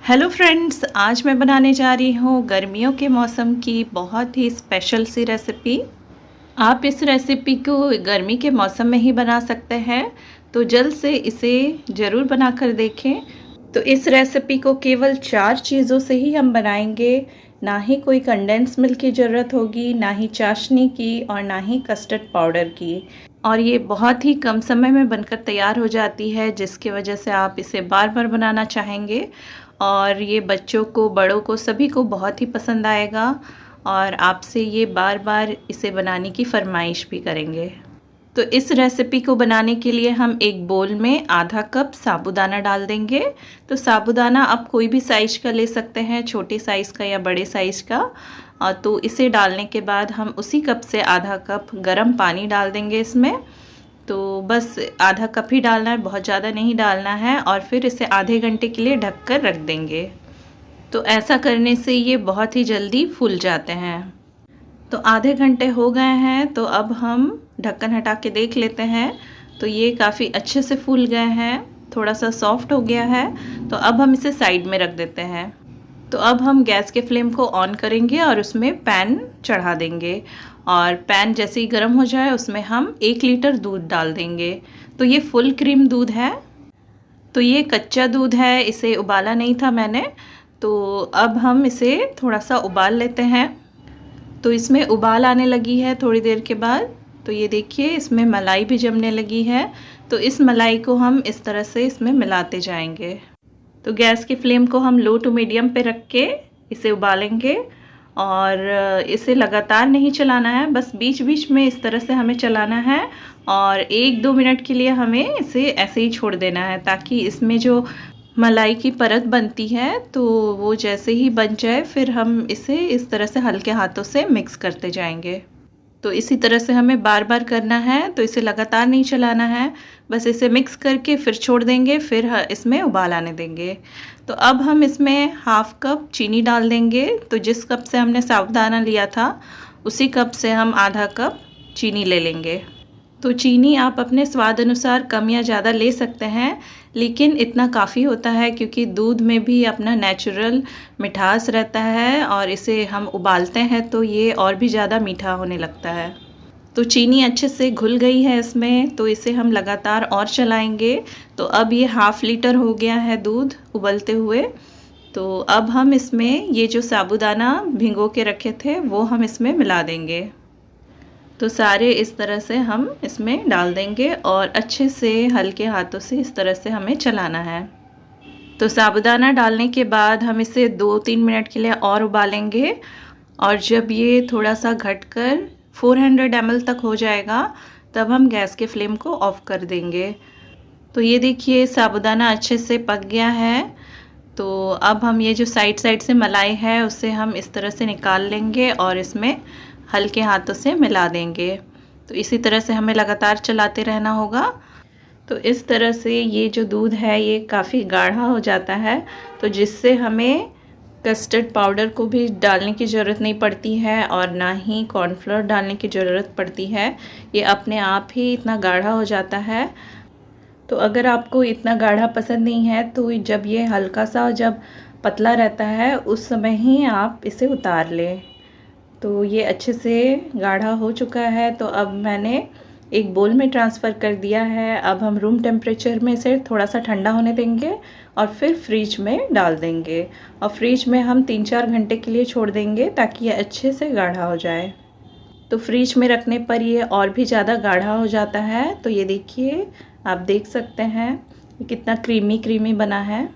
Hello friends, आज मैं बनाने जा रही हूँ गर्मियों के मौसम की बहुत ही स्पेशल सी रेसिपी। आप इस रेसिपी को गर्मी के मौसम में ही बना सकते हैं, तो जल्द से इसे ज़रूर बनाकर देखें। तो इस रेसिपी को केवल 4 चीज़ों से ही हम बनाएंगे। ना ही कोई कंडेंस मिल्क की ज़रूरत होगी, ना ही चाशनी की और ना ही कस्टर्ड पाउडर की। और ये बहुत ही कम समय में बनकर तैयार हो जाती है, जिसकी वजह से आप इसे बार बार बनाना चाहेंगे। और ये बच्चों को, बड़ों को, सभी को बहुत ही पसंद आएगा और आपसे ये बार बार इसे बनाने की फरमाइश भी करेंगे। तो इस रेसिपी को बनाने के लिए हम एक बोल में आधा कप साबूदाना डाल देंगे। तो साबूदाना आप कोई भी साइज़ का ले सकते हैं, छोटे साइज़ का या बड़े साइज़ का। तो इसे डालने के बाद हम उसी कप से आधा कप गर्म पानी डाल देंगे इसमें। तो बस आधा कप ही डालना है, बहुत ज़्यादा नहीं डालना है। और फिर इसे आधे घंटे के लिए ढक कर रख देंगे। तो ऐसा करने से ये बहुत ही जल्दी फूल जाते हैं। तो आधे घंटे हो गए हैं, तो अब हम ढक्कन हटा के देख लेते हैं। तो ये काफ़ी अच्छे से फूल गए हैं, थोड़ा सा सॉफ्ट हो गया है। तो अब हम इसे साइड में रख देते हैं। तो अब हम गैस के फ्लेम को ऑन करेंगे और उसमें पैन चढ़ा देंगे। और पैन जैसे ही गर्म हो जाए उसमें हम 1 लीटर दूध डाल देंगे। तो ये फुल क्रीम दूध है, तो ये कच्चा दूध है, इसे उबाला नहीं था मैंने। तो अब हम इसे थोड़ा सा उबाल लेते हैं। तो इसमें उबाल आने लगी है थोड़ी देर के बाद। तो ये देखिए, इसमें मलाई भी जमने लगी है। तो इस मलाई को हम इस तरह से इसमें मिलाते जाएंगे। तो गैस की फ्लेम को हम लो टू मीडियम पे रख के इसे उबालेंगे। और इसे लगातार नहीं चलाना है, बस बीच बीच में इस तरह से हमें चलाना है। और 1-2 मिनट के लिए हमें इसे ऐसे ही छोड़ देना है, ताकि इसमें जो मलाई की परत बनती है तो वो जैसे ही बन जाए फिर हम इसे इस तरह से हल्के हाथों से मिक्स करते जाएंगे। तो इसी तरह से हमें बार बार करना है, तो इसे लगातार नहीं चलाना है, बस इसे मिक्स करके फिर छोड़ देंगे, फिर इसमें उबाल आने देंगे। तो अब हम इसमें हाफ कप चीनी डाल देंगे। तो जिस कप से हमने साबूदाना लिया था उसी कप से हम आधा कप चीनी ले लेंगे। तो चीनी आप अपने स्वाद अनुसार कम या ज़्यादा ले सकते हैं, लेकिन इतना काफ़ी होता है क्योंकि दूध में भी अपना नेचुरल मिठास रहता है और इसे हम उबालते हैं तो ये और भी ज़्यादा मीठा होने लगता है। तो चीनी अच्छे से घुल गई है इसमें, तो इसे हम लगातार और चलाएंगे। तो अब ये हाफ़ लीटर हो गया है दूध उबलते हुए। तो अब हम इसमें ये जो साबूदाना भिगो के रखे थे वो हम इसमें मिला देंगे। तो सारे इस तरह से हम इसमें डाल देंगे और अच्छे से हल्के हाथों से इस तरह से हमें चलाना है। तो साबूदाना डालने के बाद हम इसे 2-3 मिनट के लिए और उबालेंगे। और जब ये थोड़ा सा घटकर 400 ml तक हो जाएगा तब हम गैस के फ्लेम को ऑफ़ कर देंगे। तो ये देखिए, साबूदाना अच्छे से पक गया है। तो अब हम ये जो साइड साइड से मलाई है उसे हम इस तरह से निकाल लेंगे और इसमें हल्के हाथों से मिला देंगे। तो इसी तरह से हमें लगातार चलाते रहना होगा। तो इस तरह से ये जो दूध है ये काफ़ी गाढ़ा हो जाता है, तो जिससे हमें कस्टर्ड पाउडर को भी डालने की ज़रूरत नहीं पड़ती है और ना ही कॉर्नफ्लोर डालने की ज़रूरत पड़ती है। ये अपने आप ही इतना गाढ़ा हो जाता है। तो अगर आपको इतना गाढ़ा पसंद नहीं है तो जब ये हल्का सा, जब पतला रहता है उस समय ही आप इसे उतार लें। तो ये अच्छे से गाढ़ा हो चुका है। तो अब मैंने एक बोल में ट्रांसफ़र कर दिया है। अब हम रूम टेम्परेचर में इसे थोड़ा सा ठंडा होने देंगे और फिर फ्रिज में डाल देंगे। और फ्रिज में हम 3-4 घंटे के लिए छोड़ देंगे ताकि ये अच्छे से गाढ़ा हो जाए। तो फ्रिज में रखने पर ये और भी ज़्यादा गाढ़ा हो जाता है। तो ये देखिए, आप देख सकते हैं ये कितना क्रीमी क्रीमी बना है।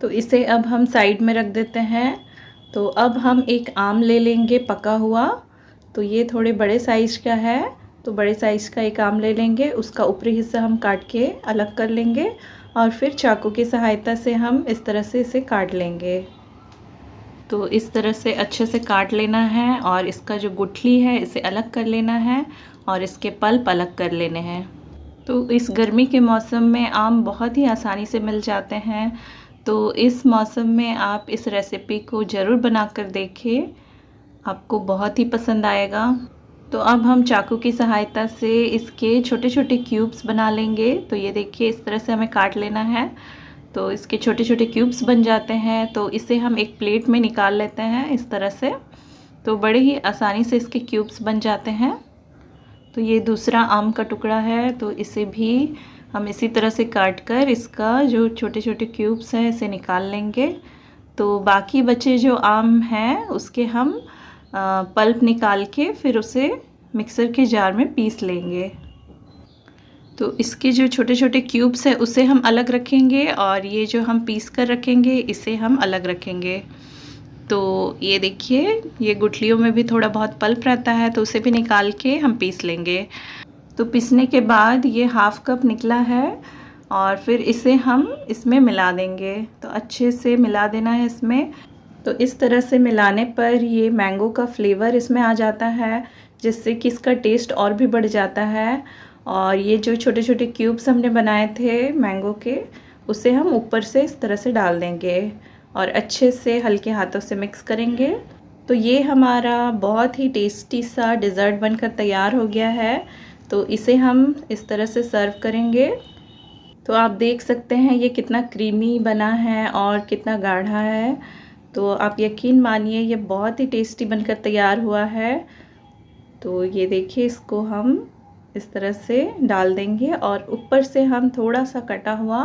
तो इसे अब हम साइड में रख देते हैं। तो अब हम एक आम ले लेंगे पका हुआ। तो ये थोड़े बड़े साइज़ का है, तो बड़े साइज़ का एक आम ले लेंगे। उसका ऊपरी हिस्सा हम काट के अलग कर लेंगे और फिर चाकू की सहायता से हम इस तरह से इसे काट लेंगे। तो इस तरह से अच्छे से काट लेना है और इसका जो गुठली है इसे अलग कर लेना है और इसके पल्प अलग कर लेने हैं। तो इस गर्मी के मौसम में आम बहुत ही आसानी से मिल जाते हैं। तो इस मौसम में आप इस रेसिपी को ज़रूर बनाकर देखें, आपको बहुत ही पसंद आएगा। तो अब हम चाकू की सहायता से इसके छोटे छोटे क्यूब्स बना लेंगे। तो ये देखिए, इस तरह से हमें काट लेना है। तो इसके छोटे छोटे क्यूब्स बन जाते हैं। तो इसे हम एक प्लेट में निकाल लेते हैं इस तरह से। तो बड़े ही आसानी से इसके क्यूब्स बन जाते हैं। तो ये दूसरा आम का टुकड़ा है, तो इसे भी हम इसी तरह से काट कर इसका जो छोटे छोटे क्यूब्स हैं इसे निकाल लेंगे। तो बाकी बचे जो आम हैं उसके हम पल्प निकाल के फिर उसे मिक्सर के जार में पीस लेंगे। तो इसके जो छोटे छोटे क्यूब्स हैं उसे हम अलग रखेंगे और ये जो हम पीस कर रखेंगे इसे हम अलग रखेंगे। तो ये देखिए, ये गुठलियों में भी थोड़ा बहुत पल्प रहता है, तो उसे भी निकाल के हम पीस लेंगे। तो पीसने के बाद ये हाफ कप निकला है और फिर इसे हम इसमें मिला देंगे। तो अच्छे से मिला देना है इसमें। तो इस तरह से मिलाने पर ये मैंगो का फ्लेवर इसमें आ जाता है, जिससे कि इसका टेस्ट और भी बढ़ जाता है। और ये जो छोटे छोटे क्यूब्स हमने बनाए थे मैंगो के, उसे हम ऊपर से इस तरह से डाल देंगे और अच्छे से हल्के हाथों से मिक्स करेंगे। तो ये हमारा बहुत ही टेस्टी सा डिज़र्ट बनकर तैयार हो गया है। तो इसे हम इस तरह से सर्व करेंगे। तो आप देख सकते हैं ये कितना क्रीमी बना है और कितना गाढ़ा है। तो आप यकीन मानिए ये बहुत ही टेस्टी बनकर तैयार हुआ है। तो ये देखिए, इसको हम इस तरह से डाल देंगे और ऊपर से हम थोड़ा सा कटा हुआ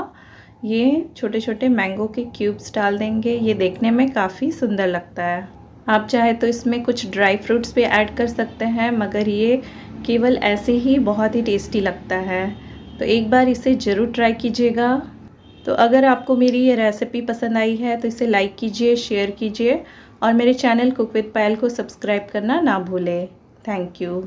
ये छोटे छोटे मैंगो के क्यूब्स डाल देंगे। ये देखने में काफ़ी सुंदर लगता है। आप चाहे तो इसमें कुछ ड्राई फ्रूट्स भी ऐड कर सकते हैं, मगर ये केवल ऐसे ही बहुत ही टेस्टी लगता है। तो एक बार इसे ज़रूर ट्राई कीजिएगा। तो अगर आपको मेरी ये रेसिपी पसंद आई है तो इसे लाइक कीजिए, शेयर कीजिए और मेरे चैनल कुक विद पायल को सब्सक्राइब करना ना भूलें। Thank you.